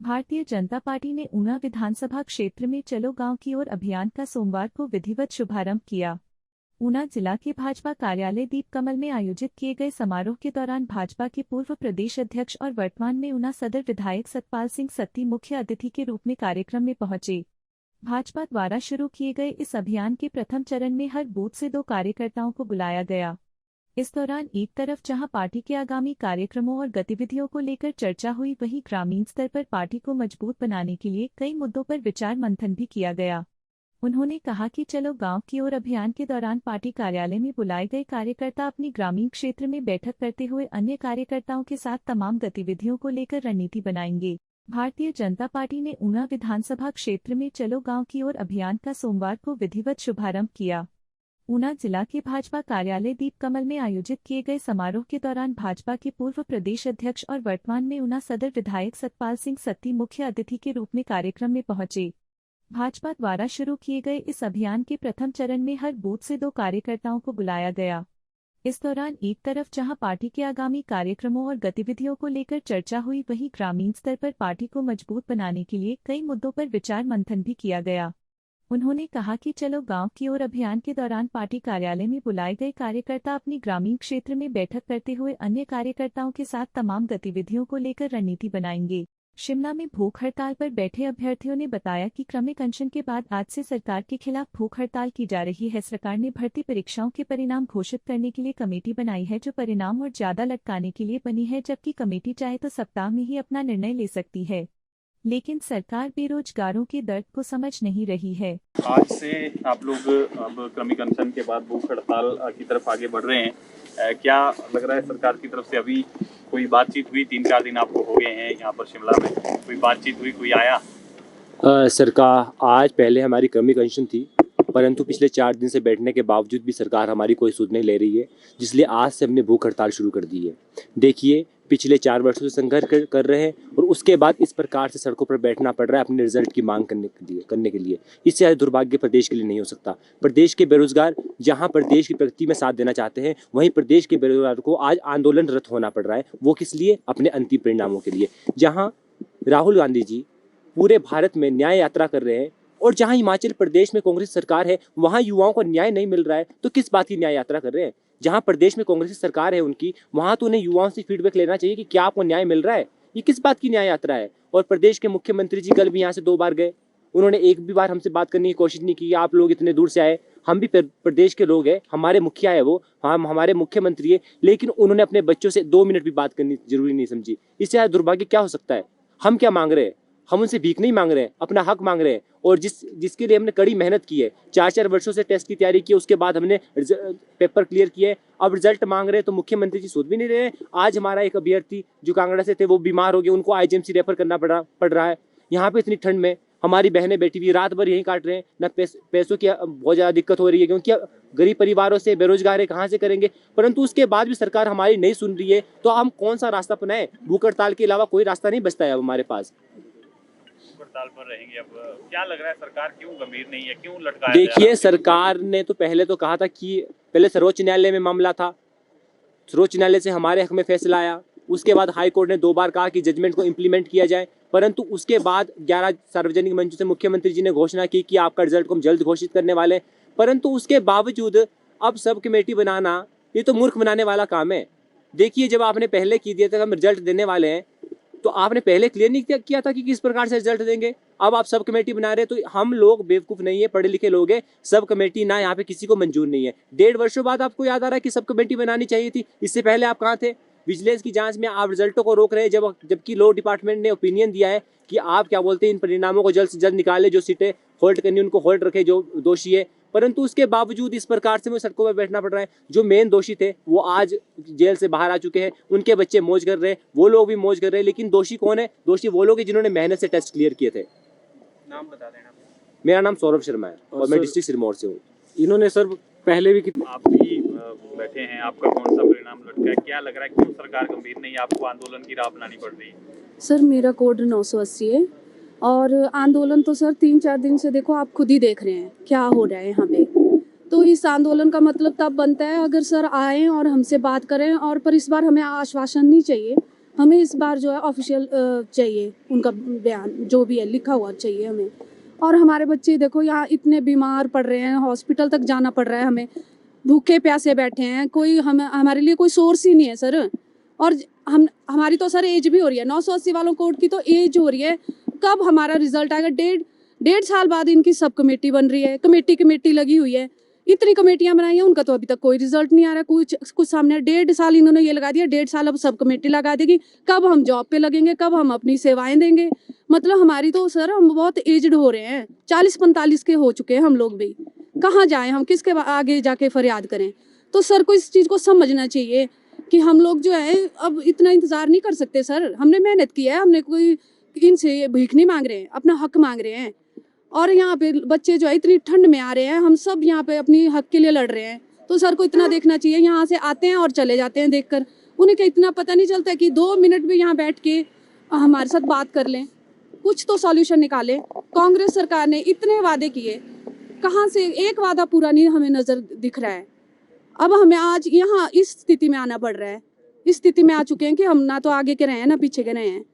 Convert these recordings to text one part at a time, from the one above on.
Bharatiya Janata party ने ऊना विधानसभा क्षेत्र में चलो गांव की ओर अभियान का सोमवार को विधिवत शुभारंभ किया। ऊना जिला के भाजपा कार्यालय दीप कमल में आयोजित किए गए समारोह के दौरान भाजपा के पूर्व प्रदेश अध्यक्ष और वर्तमान में ऊना सदर विधायक सतपाल सिंह सत्ती मुख्य अतिथि के रूप में कार्यक्रम में पहुंचे। भाजपा द्वारा शुरू किए गए इस अभियान के प्रथम चरण में हर बूथ से 2 कार्यकर्ताओं को बुलाया गया। इस दौरान एक तरफ जहां पार्टी के आगामी कार्यक्रमों और गतिविधियों को लेकर चर्चा हुई, वहीं ग्रामीण स्तर पर पार्टी को मजबूत बनाने के लिए कई मुद्दों पर विचार मंथन भी किया गया। उन्होंने कहा कि चलो गांव की ओर अभियान के दौरान पार्टी कार्यालय में बुलाए गए कार्यकर्ता अपनी ग्रामीण क्षेत्र में बैठक करते हुए अन्य कार्यकर्ताओं के साथ तमाम गतिविधियों को लेकर रणनीति बनाएंगे। भारतीय जनता पार्टी ने ऊना विधानसभा क्षेत्र में चलो गांव की ओर अभियान का सोमवार को विधिवत शुभारंभ किया। ऊना जिला के भाजपा कार्यालय दीप कमल में आयोजित किए गए समारोह के दौरान भाजपा के पूर्व प्रदेश अध्यक्ष और वर्तमान में ऊना सदर विधायक सतपाल सिंह सत्ती मुख्य अतिथि के रूप में कार्यक्रम में पहुंचे। भाजपा द्वारा शुरू किए गए इस अभियान के प्रथम चरण में हर बूथ से 2 कार्यकर्ताओं को बुलाया गया। इस दौरान एक तरफ जहां पार्टी के आगामी कार्यक्रमों और गतिविधियों को लेकर चर्चा हुई, वहीं ग्रामीण स्तर पर पार्टी को मजबूत बनाने के लिए कई मुद्दों पर विचार मंथन भी किया गया। उन्होंने कहा कि चलो गांव की ओर अभियान के दौरान पार्टी कार्यालय में बुलाए गए कार्यकर्ता अपनी ग्रामीण क्षेत्र में बैठक करते हुए अन्य कार्यकर्ताओं के साथ तमाम गतिविधियों को लेकर रणनीति बनाएंगे। शिमला में भूख हड़ताल पर बैठे अभ्यर्थियों ने बताया कि क्रमिक अनशन के बाद आज से सरकार के खिलाफ भूख हड़ताल की जा रही है। सरकार ने भर्ती परीक्षाओं के परिणाम घोषित करने के लिए कमेटी बनाई है, जो परिणाम और ज्यादा लटकाने के लिए बनी है, जबकि कमेटी चाहे तो सप्ताह में ही अपना निर्णय ले सकती है, लेकिन सरकार बेरोजगारों के दर्द को समझ नहीं रही है। आज से आप लोग अब क्रमिक अनशन के बाद भूख हड़ताल की तरफ आगे बढ़ रहे हैं। क्या लग रहा है सरकार की तरफ से अभी कोई बातचीत हुई? 3-4 दिन आपको हो गए हैं यहाँ पर शिमला में, कोई बातचीत हुई, कोई आया? सरकार आज पहले हमारी क्रमिक अनशन थी, परंतु पिछले 4 दिन से बैठने के बावजूद भी सरकार हमारी कोई सुध नहीं ले रही है, जिसलिए आज से हमने भूख हड़ताल शुरू कर दी है। देखिए, पिछले 4 वर्षों से संघर्ष कर रहे हैं और उसके बाद इस प्रकार से सड़कों पर बैठना पड़ रहा है अपने रिजल्ट की मांग करने के लिए। इससे ज़्यादा दुर्भाग्य प्रदेश के लिए नहीं हो सकता। प्रदेश के बेरोजगार जहां प्रदेश की प्रगति में साथ देना चाहते हैं, वहीं प्रदेश के बेरोजगार को आज आंदोलनरत होना पड़ रहा है। वो किस लिए? अपने अंतिम परिणामों के लिए। जहाँ राहुल गांधी जी पूरे भारत में न्याय यात्रा कर रहे हैं और जहां हिमाचल प्रदेश में कांग्रेस सरकार है वहां युवाओं को न्याय नहीं मिल रहा है, तो किस बात की न्याय यात्रा कर रहे हैं? जहां प्रदेश में कांग्रेस सरकार है उनकी, वहां तो उन्हें युवाओं से फीडबैक लेना चाहिए कि क्या आपको न्याय मिल रहा है। ये किस बात की न्याय यात्रा है? और प्रदेश के मुख्यमंत्री जी कल भी यहाँ से 2 बार गए, उन्होंने एक भी बार हमसे बात करने की कोशिश नहीं की। आप लोग इतने दूर से आए, हम भी प्रदेश के लोग हैं, हमारे मुखिया है वो, हम हमारे मुख्यमंत्री है, लेकिन उन्होंने अपने बच्चों से 2 मिनट भी बात करनी जरूरी नहीं समझी। इससे ज़्यादा दुर्भाग्य क्या हो सकता है? हम क्या मांग रहे हैं? हम उनसे भीख नहीं मांग रहे हैं, अपना हक मांग रहे हैं। और जिसके लिए हमने कड़ी मेहनत की है, 4-4 वर्षों से टेस्ट की तैयारी की, उसके बाद हमने पेपर क्लियर किए, अब रिजल्ट मांग रहे हैं तो मुख्यमंत्री जी सुध भी नहीं रहे हैं। आज हमारा एक अभ्यर्थी जो कांगड़ा से थे वो बीमार हो गए, उनको आईजीएमसी रेफर करना पड़ रहा है। यहाँ पे इतनी ठंड में हमारी बहनें बैठी हुई रात भर यहीं काट रहे हैं, न पैसों की बहुत ज़्यादा दिक्कत हो रही है, क्योंकि गरीब परिवारों से बेरोजगार है, कहाँ से करेंगे? परंतु उसके बाद भी सरकार हमारी नहीं सुन रही है, तो हम कौन सा रास्ता अपनाएं? भूख हड़ताल के अलावा कोई रास्ता नहीं बचता है अब हमारे पास। हड़ताल पर रहेंगे। अब क्या लग रहा है सरकार क्यों गंभीर नहीं है, क्यों लटकाया? देखिए, सरकार ने तो पहले तो कहा था कि पहले सर्वोच्च न्यायालय में मामला था, सर्वोच्च न्यायालय से हमारे हक में फैसला आया। उसके बाद हाई कोर्ट ने 2 बार कहा कि जजमेंट को इम्प्लीमेंट किया जाए, परंतु उसके बाद 11 सार्वजनिक मंचों से मुख्यमंत्री जी ने घोषणा की कि आपका रिजल्ट को हम जल्द घोषित करने वाले हैं। परंतु उसके बावजूद अब सब कमेटी बनाना, ये तो मूर्ख बनाने वाला काम है। देखिए, जब आपने पहले की दिया था हम रिजल्ट देने वाले हैं, तो आपने पहले क्लियर नहीं किया था कि किस प्रकार से रिजल्ट देंगे। अब आप सब कमेटी बना रहे हैं, तो हम लोग बेवकूफ नहीं है, पढ़े लिखे लोग हैं। सब कमेटी ना यहाँ पे किसी को मंजूर नहीं है। 1.5 वर्षों बाद आपको याद आ रहा है कि सब कमेटी बनानी चाहिए थी। इससे पहले आप कहाँ थे? विजिलेंस की जांच में आप रिजल्टों को रोक रहे हैं, जबकि लॉ डिपार्टमेंट ने ओपिनियन दिया है कि आप क्या बोलते हैं, इन परिणामों को जल्द से जल्द निकाले, जो सीटें होल्ड करनी उनको होल्ड रखे, जो दोषी है। परंतु उसके बावजूद इस प्रकार से मुझे सड़कों पर बैठना पड़ रहा है। जो मेन दोषी थे वो आज जेल से बाहर आ चुके हैं, उनके बच्चे मौज कर रहे हैं, वो लोग भी मौज कर रहे हैं, लेकिन दोषी कौन है? दोषी वो लोग हैं जिन्होंने मेहनत से टेस्ट क्लियर किए थे। नाम बता देना। मेरा नाम सौरभ शर्मा है और मैं डिस्ट्रिक्ट सिरमौर से हूँ। इन्होंने सर पहले भी आप भी बैठे हैं, आपका कौन सा परिणाम लटका है? क्या लग रहा है क्यों सरकार गंभीर नहीं है, आपको आंदोलन की राह अपनानी पड़ रही है? सर मेरा कोड 980 है और आंदोलन तो सर 3-4 दिन से देखो, आप खुद ही देख रहे हैं क्या हो रहा है यहाँ पे। तो इस आंदोलन का मतलब तब बनता है अगर सर आए और हमसे बात करें, और पर इस बार हमें आश्वासन नहीं चाहिए, हमें इस बार जो है ऑफिशियल चाहिए, उनका बयान जो भी है लिखा हुआ चाहिए हमें। और हमारे बच्चे देखो यहाँ इतने बीमार पड़ रहे हैं, हॉस्पिटल तक जाना पड़ रहा है हमें, भूखे प्यासे बैठे हैं, कोई हमारे लिए कोई सोर्स ही नहीं है सर। और हमारी तो सर एज भी हो रही है, 980 वालों कोर्ट की तो एज हो रही है, कब हमारा रिजल्ट आएगा? डेढ़ साल बाद इनकी सब कमेटी बन रही है, कमेटी लगी हुई है, इतनी कमेटियां बनाई हैं, उनका तो अभी तक कोई रिजल्ट नहीं आ रहा। कुछ सामने 1.5 साल इन्होंने ये लगा दिया, 1.5 साल अब सब कमेटी लगा देगी, कब हम जॉब पे लगेंगे, कब हम अपनी सेवाएं देंगे? मतलब हमारी तो सर हम बहुत एजड हो रहे हैं, 40-45 के हो चुके हैं हम लोग भी, कहाँ जाएं हम, किसके आगे जाके फरियाद करें? तो सर को इस चीज़ को समझना चाहिए कि हम लोग जो है अब इतना इंतज़ार नहीं कर सकते सर। हमने मेहनत की है, हमने कोई इनसे भीख नहीं मांग रहे हैं, अपना हक मांग रहे हैं। और यहाँ पे बच्चे जो है इतनी ठंड में आ रहे हैं, हम सब यहाँ पे अपनी हक के लिए लड़ रहे हैं, तो सर को इतना देखना चाहिए। यहाँ से आते हैं और चले जाते हैं देखकर, उन्हें क्या इतना पता नहीं चलता कि 2 मिनट भी यहाँ बैठ के हमारे साथ बात कर लें, कुछ तो सॉल्यूशन निकालें। कांग्रेस सरकार ने इतने वादे किए, कहाँ से एक वादा पूरा नहीं हमें नज़र दिख रहा है। अब हमें आज यहाँ इस स्थिति में आना पड़ रहा है, इस स्थिति में आ चुके हैं कि हम ना तो आगे के रहे हैं ना पीछे के रहे हैं,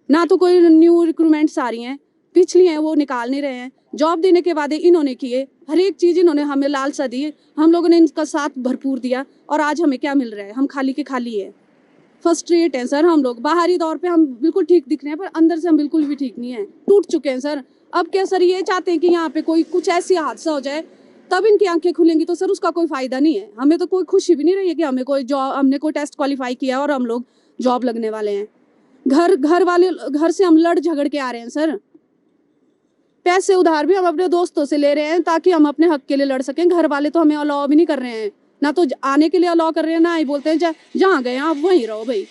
ना तो कोई न्यू रिक्रूटमेंट्स आ रही हैं, पिछली हैं वो निकाल नहीं रहे हैं। जॉब देने के वादे इन्होंने किए, हर एक चीज़ इन्होंने हमें लालसा दी, हम लोगों ने इनका साथ भरपूर दिया, और आज हमें क्या मिल रहा है? हम खाली के खाली है, फ्रस्ट्रेट हैं सर हम लोग। बाहरी तौर पे हम बिल्कुल ठीक दिख रहे हैं, पर अंदर से हम बिल्कुल भी ठीक नहीं है, टूट चुके हैं सर। अब क्या सर ये चाहते हैं कि यहाँ पे कोई कुछ ऐसी हादसा हो जाए तब इनकी आंखें खुलेंगी, तो सर उसका कोई फ़ायदा नहीं है। हमें तो कोई खुशी भी नहीं रही है कि हमने कोई टेस्ट क्वालिफाई किया और हम लोग जॉब लगने वाले हैं। घर से हम लड़ झगड़ के आ रहे हैं सर, पैसे उधार भी हम अपने दोस्तों से ले रहे हैं ताकि हम अपने हक के लिए लड़ सकें। घर वाले तो हमें अलाउ भी नहीं कर रहे हैं, ना तो आने के लिए अलाउ कर रहे हैं, ना ही बोलते हैं जहाँ गए आप वहीं रहो भाई,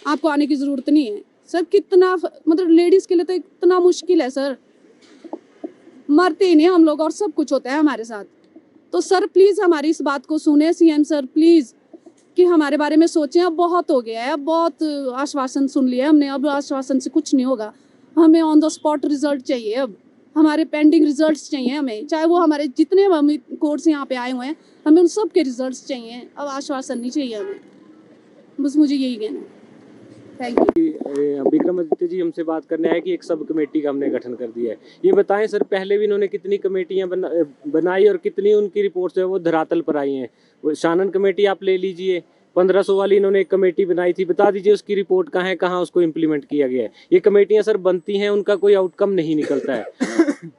आपको आने की ज़रूरत नहीं है। सर कितना मतलब लेडीज़ के लिए तो इतना मुश्किल है सर, मरते ही नहीं हम लोग और सब कुछ होता है हमारे साथ। तो सर प्लीज़ हमारी इस बात को सुने सीएम सर, प्लीज़ कि हमारे बारे में सोचें। अब बहुत हो गया है, अब बहुत आश्वासन सुन लिया हमने, अब आश्वासन से कुछ नहीं होगा। हमें ऑन द स्पॉट रिजल्ट चाहिए, अब हमारे पेंडिंग रिजल्ट्स चाहिए हमें, चाहे वो हमारे जितने हम कोर्स यहाँ पे आए हुए हैं, हमें उन सब के रिजल्ट्स चाहिए। अब आश्वासन नहीं चाहिए हमें, बस मुझे यही कहना है। Thank you. विक्रमादित्य जी हमसे बात करने आए कि एक सब कमेटी का हमने गठन कर दिया है। ये बताएं सर, पहले भी इन्होंने कितनी कमेटियां बनाई और कितनी उनकी रिपोर्ट्स है वो धरातल पर आई हैं? वो शानन कमेटी आप ले लीजिए, 1500 वाली इन्होंने एक कमेटी बनाई थी, बता दीजिए उसकी रिपोर्ट कहाँ है, कहाँ उसको इम्प्लीमेंट किया गया है? ये कमेटियां सर बनती हैं, उनका कोई आउटकम नहीं निकलता है।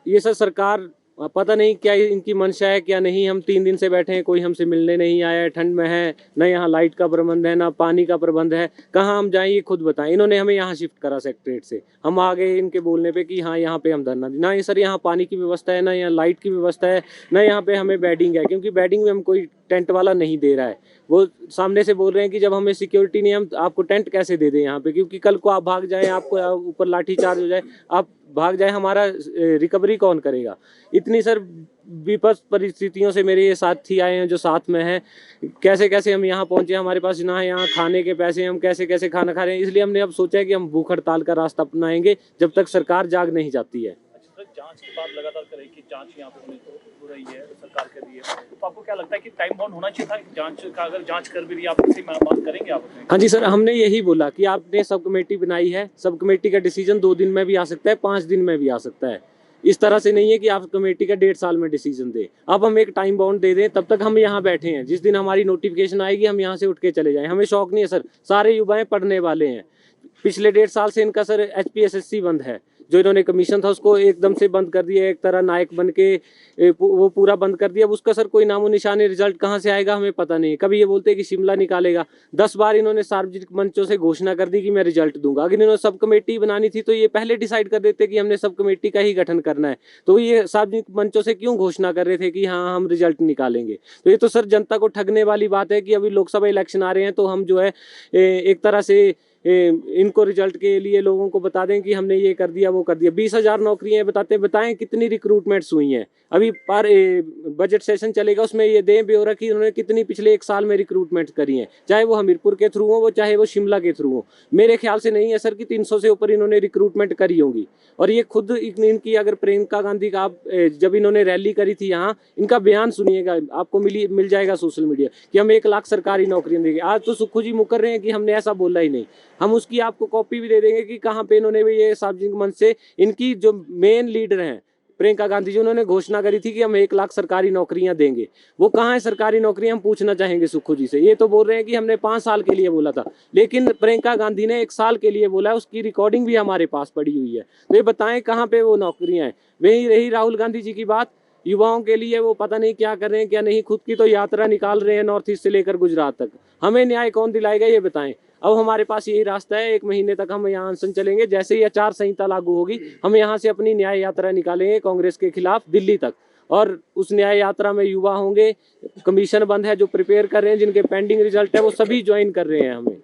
ये सर सरकार पता नहीं क्या इनकी मंशा है क्या नहीं। हम 3 दिन से बैठे हैं, कोई हमसे मिलने नहीं आया है, ठंड में है, न यहाँ लाइट का प्रबंध है, ना पानी का प्रबंध है, कहाँ हम जाएं ये खुद बताएं। इन्होंने हमें यहाँ शिफ्ट करा सेक्रेटरीट से, हम आ गए इनके बोलने पे कि हाँ यहाँ पे हम धरना दी। ना ये सर यहाँ पानी की व्यवस्था है, ना यहाँ लाइट की व्यवस्था है, ना यहाँ पे हमें बेडिंग है, क्योंकि बेडिंग में हम कोई टेंट वाला नहीं दे रहा है। वो सामने से बोल रहे हैं कि जब हमें सिक्योरिटी नहीं, हम आपको टेंट कैसे दे दें यहाँ पे, क्योंकि कल को आप भाग जाएं, आपको ऊपर लाठी चार्ज हो जाए, आप भाग जाए, हमारा रिकवरी कौन करेगा? इतनी सर विपत्त परिस्थितियों से मेरे ये साथी आए हैं जो साथ में हैं, कैसे कैसे हम यहाँ पहुँचे, हमारे पास ना यहाँ खाने के पैसे, हम कैसे कैसे खाना खा रहे हैं। इसलिए हमने अब सोचा है कि हम भूख हड़ताल का रास्ता अपनाएंगे जब तक सरकार जाग नहीं जाती है। जांच की बात लगातार करें कि जांच यहाँ पे हो रही है, सरकार कर रही है, तो आपको क्या लगता है कि टाइम बाउंड होना चाहिए था जांच का? अगर जांच कर भी रही है, आप किसी में बात करेंगे आप अपने? हाँ जी सर, हमने यही बोला कि आपने सब कमेटी बनाई है, सब कमेटी का डिसीजन 2 दिन में भी आ सकता है, 5 दिन में भी आ सकता है। इस तरह से नहीं है कि आप कमेटी का 1.5 साल में डिसीजन दें। अब हम एक टाइम बाउंड दे दें, तब तक हम यहाँ बैठे हैं, जिस दिन हमारी नोटिफिकेशन आएगी हम यहाँ से उठ के चले जाएं। हमें शौक नहीं है सर, सारे युवाएं पढ़ने वाले हैं। पिछले 1.5 साल से इनका सर HPSSC बंद है, जो इन्होंने कमीशन था उसको एकदम से बंद कर दिया, एक तरह नायक बन के वो पूरा बंद कर दिया। अब उसका सर कोई नामो निशान, रिजल्ट कहाँ से आएगा हमें पता नहीं। कभी ये बोलते हैं कि शिमला निकालेगा, 10 बार इन्होंने सार्वजनिक मंचों से घोषणा कर दी कि मैं रिजल्ट दूंगा। अगर इन्होंने सब कमेटी बनानी थी तो ये पहले डिसाइड कर देते कि हमने सब कमेटी का ही गठन करना है, तो ये सार्वजनिक मंचों से क्यों घोषणा कर रहे थे कि हाँ हम रिजल्ट निकालेंगे? तो ये तो सर जनता को ठगने वाली बात है कि अभी लोकसभा इलेक्शन आ रहे हैं तो हम जो है एक तरह से इनको रिजल्ट के लिए लोगों को बता दें कि हमने ये कर दिया वो कर दिया। 20,000 नौकरियां बताएं कितनी रिक्रूटमेंट्स हुई हैं। अभी पर बजट सेशन चलेगा, उसमें ये दें ब्यौरा कि उन्होंने कितनी पिछले 1 साल में रिक्रूटमेंट करी हैं, चाहे वो हमीरपुर के थ्रू हो, वो चाहे वो शिमला के थ्रू हो। मेरे ख्याल से नहीं है सर कि 300 से ऊपर इन्होंने रिक्रूटमेंट करी होंगी। और ये खुद इनकी अगर प्रियंका गांधी का आप जब इन्होंने रैली करी थी यहाँ, इनका बयान सुनिएगा, आपको मिल जाएगा सोशल मीडिया कि हम 1 लाख सरकारी नौकरियां देंगे। आज तो सुक्खू जी मुकर रहे हैं कि हमने ऐसा बोला ही नहीं। हम उसकी आपको कॉपी भी दे देंगे कि कहाँ पे इन्होंने भी ये सार्वजनिक मंच से इनकी जो मेन लीडर हैं प्रियंका गांधी जी, उन्होंने घोषणा करी थी कि हम 1 लाख सरकारी नौकरियां देंगे। वो कहाँ है सरकारी नौकरियां, हम पूछना चाहेंगे सुक्खू जी से। ये तो बोल रहे हैं कि हमने 5 साल के लिए बोला था, लेकिन प्रियंका गांधी ने 1 साल के लिए बोला है, उसकी रिकॉर्डिंग भी हमारे पास पड़ी हुई है। तो ये बताएं कहाँ पे वो नौकरियां हैं। वही रही राहुल गांधी जी की बात, युवाओं के लिए वो पता नहीं क्या कर रहे हैं क्या नहीं, खुद की तो यात्रा निकाल रहे हैं नॉर्थ ईस्ट से लेकर गुजरात तक। हमें न्याय कौन दिलाएगा ये बताएं। अब हमारे पास यही रास्ता है, 1 महीने तक हम यहाँ अनशन चलेंगे। जैसे ही आचार संहिता लागू होगी, हम यहाँ से अपनी न्याय यात्रा निकालेंगे कांग्रेस के खिलाफ दिल्ली तक। और उस न्याय यात्रा में युवा होंगे, कमीशन बंद है जो प्रिपेयर कर रहे हैं, जिनके पेंडिंग रिजल्ट है, वो सभी ज्वाइन कर रहे हैं हमें।